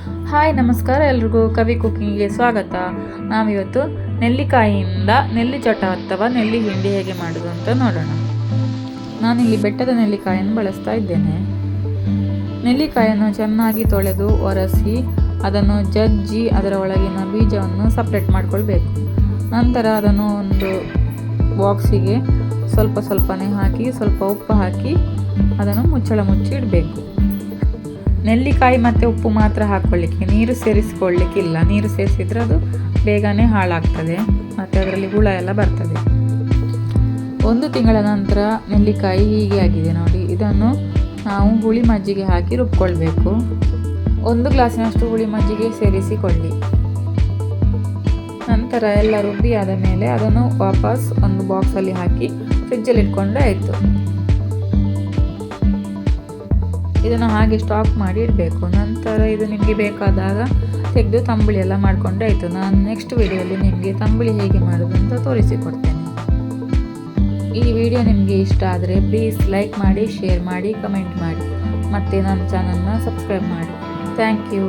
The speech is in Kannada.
ಹಾಯ್ ನಮಸ್ಕಾರ, ಎಲ್ರಿಗೂ ಕವಿ ಕುಕ್ಕಿಂಗ್ಗೆ ಸ್ವಾಗತ. ನಾವಿವತ್ತು ನೆಲ್ಲಿಕಾಯಿಯಿಂದ ನೆಲ್ಲಿ ಚಟ ಅಥವಾ ನೆಲ್ಲಿ ಹಿಂಡಿ ಹೇಗೆ ಮಾಡೋದು ಅಂತ ನೋಡೋಣ. ನಾನಿಲ್ಲಿ ಬೆಟ್ಟದ ನೆಲ್ಲಿಕಾಯನ್ನು ಬಳಸ್ತಾ ಇದ್ದೇನೆ. ನೆಲ್ಲಿಕಾಯನ್ನು ಚೆನ್ನಾಗಿ ತೊಳೆದು ಒರೆಸಿ ಅದನ್ನು ಜಜ್ಜಿ ಅದರ ಒಳಗಿನ ಬೀಜವನ್ನು ಸಪ್ರೇಟ್ ಮಾಡಿಕೊಳ್ಬೇಕು. ನಂತರ ಅದನ್ನು ಒಂದು ಬಾಕ್ಸಿಗೆ ಸ್ವಲ್ಪನೇ ಹಾಕಿ ಸ್ವಲ್ಪ ಉಪ್ಪು ಹಾಕಿ ಅದನ್ನು ಮುಚ್ಚಳ ಮುಚ್ಚಿ ಇಡಬೇಕು. ನೆಲ್ಲಿಕಾಯಿ ಮತ್ತು ಉಪ್ಪು ಮಾತ್ರ ಹಾಕ್ಕೊಳ್ಳಿಕ್ಕೆ, ನೀರು ಸೇರಿಸ್ಕೊಳ್ಳಿಕ್ಕಿಲ್ಲ. ನೀರು ಸೇರಿಸಿದ್ರೆ ಅದು ಬೇಗನೆ ಹಾಳಾಗ್ತದೆ ಮತ್ತು ಅದರಲ್ಲಿ ಹುಳ ಎಲ್ಲ ಬರ್ತದೆ. 1 ತಿಂಗಳ ನಂತರ ನೆಲ್ಲಿಕಾಯಿ ಹೀಗೆ ಆಗಿದೆ ನೋಡಿ. ಇದನ್ನು ನಾವು ಹುಳಿ ಮಜ್ಜಿಗೆ ಹಾಕಿ ರುಬ್ಕೊಳ್ಬೇಕು. 1 ಗ್ಲಾಸಿನಷ್ಟು ಹುಳಿ ಮಜ್ಜಿಗೆ ಸೇರಿಸಿಕೊಳ್ಳಿ. ನಂತರ ಎಲ್ಲ ರುಬ್ಬಿ ಆದ ಮೇಲೆ ಅದನ್ನು ವಾಪಸ್ ಒಂದು ಬಾಕ್ಸಲ್ಲಿ ಹಾಕಿ ಫ್ರಿಜ್ಜಲ್ಲಿ ಇಟ್ಕೊಂಡ್ರೆ ಆಯಿತು. ಇದನ್ನು ಹಾಗೆ ಸ್ಟಾಕ್ ಮಾಡಿ ಇಡಬೇಕು. ನಂತರ ಇದು ನಿಮಗೆ ಬೇಕಾದಾಗ ತೆಗೆದು ತಂಬುಳಿ ಎಲ್ಲ ಮಾಡಿಕೊಂಡ್ರೆ ಆಯಿತು. ನಾನು ನೆಕ್ಸ್ಟ್ ವಿಡಿಯೋಲಿ ನಿಮಗೆ ತಂಬುಳಿ ಹೇಗೆ ಮಾಡೋದು ಅಂತ ತೋರಿಸಿಕೊಡ್ತೇನೆ. ಈ ವಿಡಿಯೋ ನಿಮಗೆ ಇಷ್ಟ ಆದರೆ ಪ್ಲೀಸ್ ಲೈಕ್ ಮಾಡಿ, ಶೇರ್ ಮಾಡಿ, ಕಮೆಂಟ್ ಮಾಡಿ ಮತ್ತು ನನ್ನ ಚಾನಲ್ನ ಸಬ್ಸ್ಕ್ರೈಬ್ ಮಾಡಿ. Thank you.